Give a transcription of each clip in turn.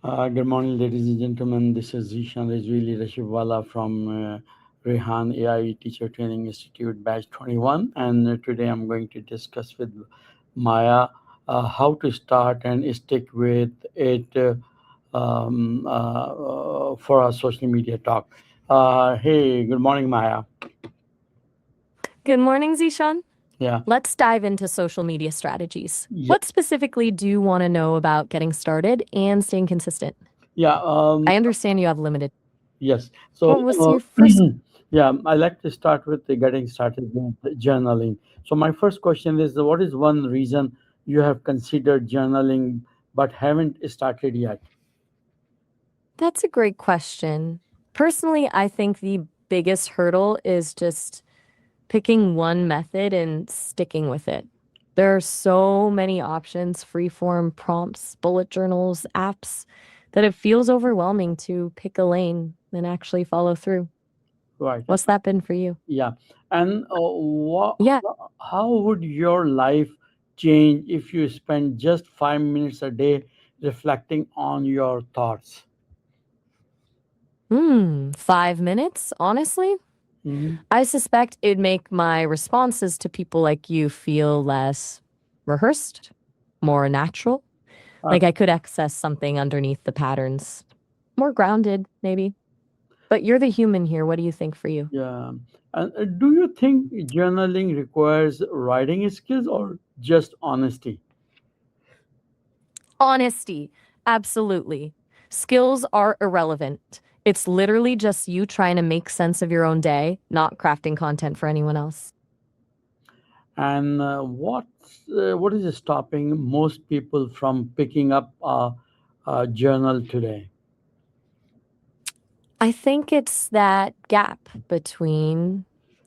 Good morning, ladies and gentlemen. This is Zishan Rizvi Leadership Wala from Rehan AI Teacher Training Institute, Batch 21. And today I'm going to discuss with Maya how to start and stick with it for our social media talk. Hey, good morning, Maya. Good morning, Zishan. Yeah, Let's dive into social media strategies. yeah, What specifically do you want to know about getting started and staying consistent? yeah. I understand you have limited. Yes. So, What was your first? yeah, I like to start with the getting started with journaling. So, my first question is, what is one reason you have considered journaling but haven't started yet? That's a great question. Personally, I think the biggest hurdle is just picking one method and sticking with it. There are so many options, freeform prompts, bullet journals, apps, that it feels overwhelming to pick a lane and actually follow through. Right. What's that been for you? Yeah. And Yeah, how would your life change if you spend just 5 minutes a day reflecting on your thoughts? 5 minutes, honestly? Mhm. I suspect it'd make my responses to people like you feel less rehearsed, more natural. Uh, Like I could access something underneath the patterns. More grounded, maybe. But you're the human here. What do you think for you? yeah. And do you think journaling requires writing skills or just honesty? Honesty. Absolutely. Skills are irrelevant. It's literally just you trying to make sense of your own day, not crafting content for anyone else. And what is stopping most people from picking up a journal today? I think it's that gap between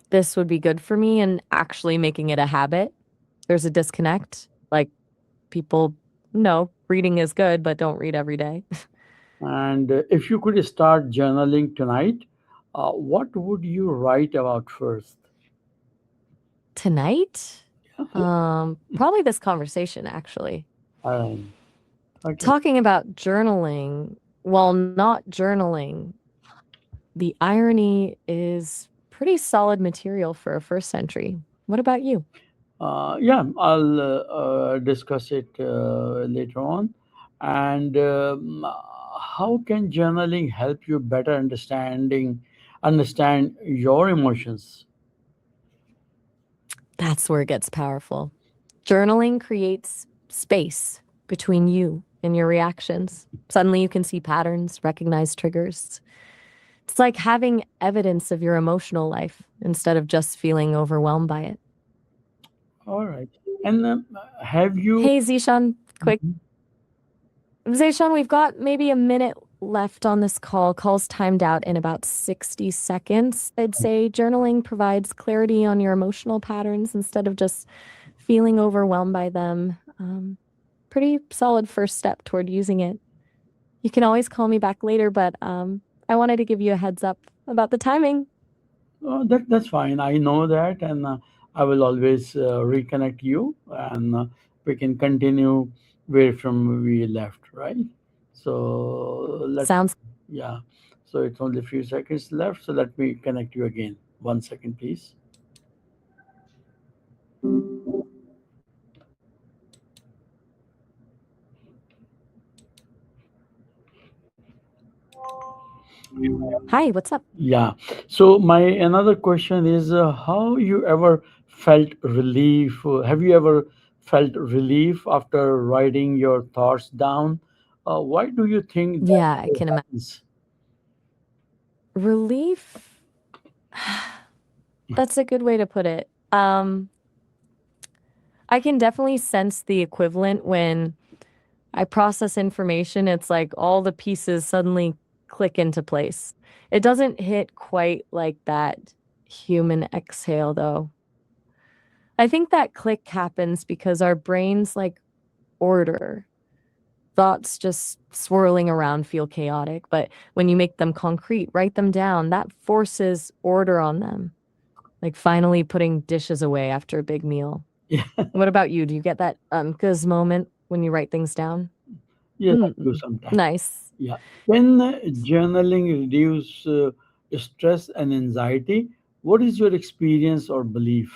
this would be good for me and actually making it a habit. There's a disconnect. Like people know reading is good, but don't read every day. And if you could start journaling tonight, what would you write about first? Tonight, probably this conversation actually. Um, okay. Talking about journaling, while not journaling, the irony is pretty solid material for a first century. What about you? Yeah, I'll discuss it later on. And how can journaling help you better understand your emotions? That's where it gets powerful. Journaling creates space between you and your reactions. Suddenly you can see patterns, recognize triggers. It's like having evidence of your emotional life instead of just feeling overwhelmed by it. All right. And have you? Hey, Zishan, quick. Mhm. Zishan, we've got maybe a minute left on this call. Call's timed out in about 60 seconds. I'd say journaling provides clarity on your emotional patterns instead of just feeling overwhelmed by them. Pretty solid first step toward using it. You can always call me back later, but I wanted to give you a heads up about the timing. That's fine. I know that, and I will always reconnect you, and we can continue where from we left, right? So Sounds yeah. So it's only a few seconds left. So let me connect you again. 1 second, please. Hi, what's up? Yeah. So my another question is, how you ever felt relief? Have you ever felt relief after writing your thoughts down? Why do you think that Yeah, I can imagine. happens? Relief? That's a good way to put it. I can definitely sense the equivalent when I process information. It's like all the pieces suddenly click into place. It doesn't hit quite like that human exhale, though. I think that click happens because our brains like order. Thoughts just swirling around feel chaotic, but when you make them concrete, write them down, that forces order on them, like finally putting dishes away after a big meal. Yeah. What about you? Do you get that cuz moment when you write things down? Yes, I do Mm, sometimes. nice. Yeah. Can journaling reduce stress and anxiety? What is your experience or belief?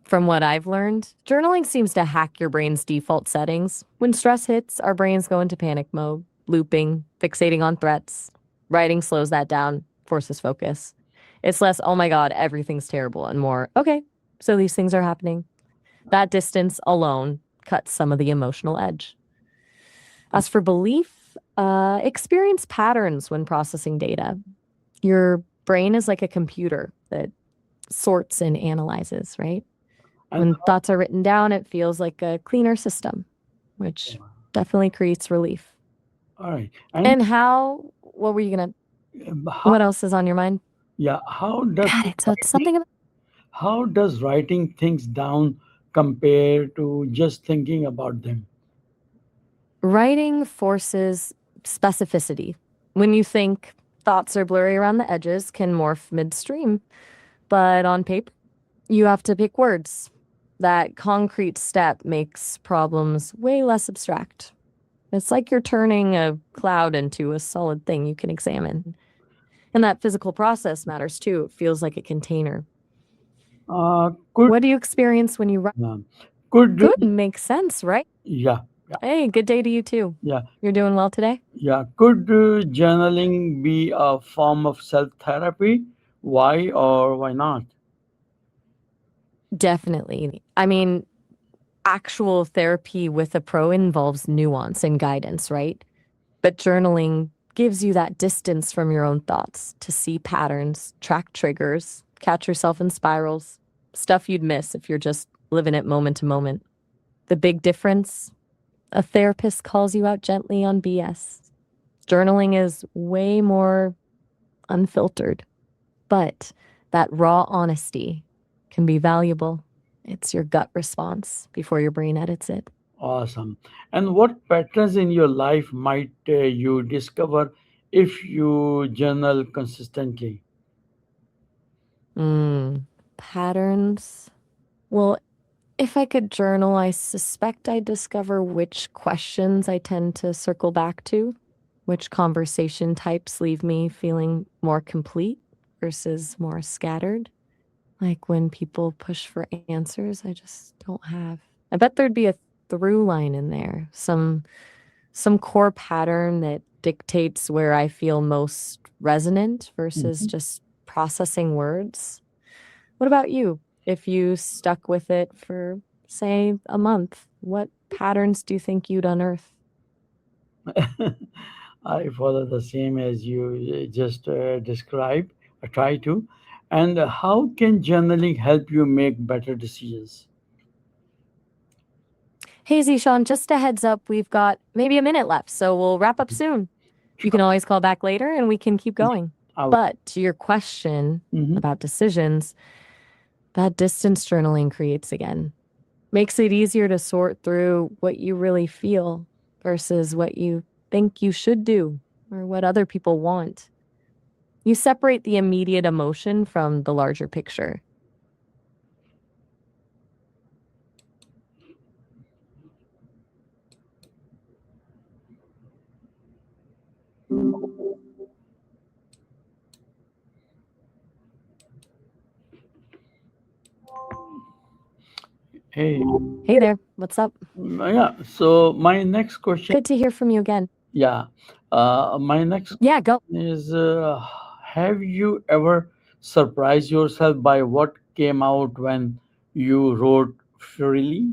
From what I've learned, journaling seems to hack your brain's default settings. When stress hits, our brains go into panic mode, looping, fixating on threats. Writing slows that down, forces focus. It's less, oh my God, everything's terrible, and more, okay, so these things are happening. That distance alone cuts some of the emotional edge. As for belief, experience patterns when processing data. Your brain is like a computer that sorts and analyzes, right? And When thoughts are written down, it feels like a cleaner system, which definitely creates relief. all right. And And what were you gonna, how, what else is on your mind? yeah, Got it. So it's something about how does writing things down compare to just thinking about them? writing forces specificity. When you think, thoughts are blurry around the edges, can morph midstream. But on paper, you have to pick words. That concrete step makes problems way less abstract. It's like you're turning a cloud into a solid thing you can examine. And that physical process matters too. It feels like a container. Could What do you experience when you write? um, could Good, makes sense, right? yeah, yeah, Hey, good day to you too. yeah, You're doing well today? yeah. Could journaling be a form of self therapy? Why or why not? Definitely. I mean, actual therapy with a pro involves nuance and guidance, right? But journaling gives you that distance from your own thoughts to see patterns, track triggers, catch yourself in spirals, stuff you'd miss if you're just living it moment to moment. The big difference, a therapist calls you out gently on BS. Journaling is way more unfiltered, but that raw honesty can be valuable. It's your gut response before your brain edits it. Awesome. And what patterns in your life might you discover if you journal consistently? Mm, patterns. Well, if I could journal, I suspect I'd discover which questions I tend to circle back to, which conversation types leave me feeling more complete versus more scattered. Like when people push for answers, I just don't have. I bet there'd be a through line in there, some core pattern that dictates where I feel most resonant versus Mhm. just processing words. What about you? If you stuck with it for, say, a month, what patterns do you think you'd unearth? I follow the same as you just described. I try to. And how can journaling help you make better decisions? Hey, Zishan, just a heads up, we've got maybe a minute left, so we'll wrap up soon. You Sure. can always call back later and we can keep Yeah, going. I will. But to your question Mhm. about decisions, that distance journaling creates again. Makes it easier to sort through what you really feel versus what you think you should do or what other people want. You separate the immediate emotion from the larger picture. Hey, Hey there, what's up? yeah. So my next question, Good to hear from you again. yeah, my next Yeah, go. is, have you ever surprised yourself by what came out when you wrote freely?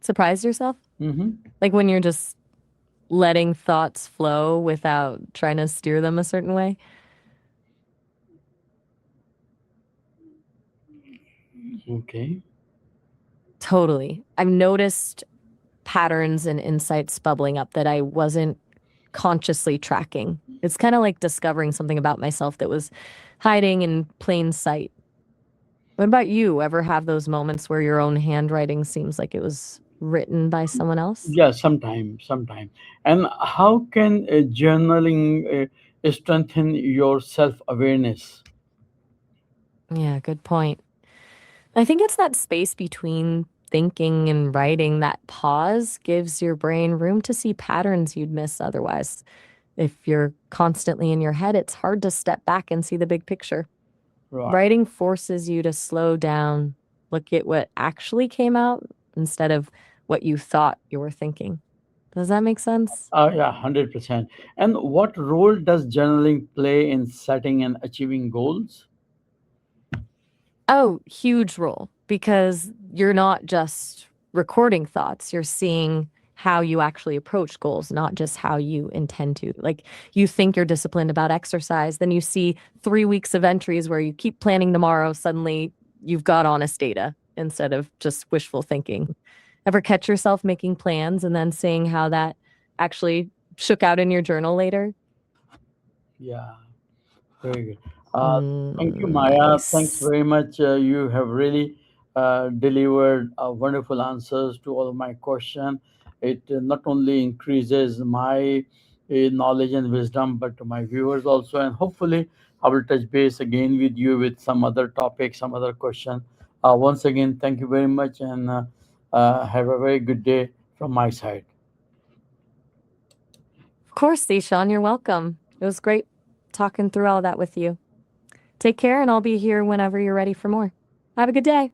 Surprise yourself? Mm-hmm. Like when you're just letting thoughts flow without trying to steer them a certain way? Okay. Totally. I've noticed patterns and insights bubbling up that I wasn't consciously tracking. It's kind of like discovering something about myself that was hiding in plain sight. What about you? Ever have those moments where your own handwriting seems like it was written by someone else? Yeah, sometime. And how can journaling strengthen your self-awareness? Yeah, good point. I think it's that space between thinking and writing, that pause gives your brain room to see patterns you'd miss otherwise. If you're constantly in your head, it's hard to step back and see the big picture. Right. Writing forces you to slow down, look at what actually came out instead of what you thought you were thinking. Does that make sense? Yeah, 100%. And what role does journaling play in setting and achieving goals? Oh, huge role because you're not just recording thoughts, you're seeing how you actually approach goals, not just how you intend to. Like you think you're disciplined about exercise, then you see 3 weeks of entries where you keep planning tomorrow, suddenly you've got honest data instead of just wishful thinking. Ever catch yourself making plans and then seeing how that actually shook out in your journal later? Yeah. Very good. Uh, Thank you, Maya. Thanks Nice. very much. You have really delivered wonderful answers to all of my question. It not only increases my knowledge and wisdom, but to my viewers also. And hopefully, I will touch base again with you with some other topic, some other question. Once again, thank you very much, and have a very good day from my side. Of course, Ishan, you're welcome. It was great talking through all that with you. Take care, and I'll be here whenever you're ready for more. Have a good day.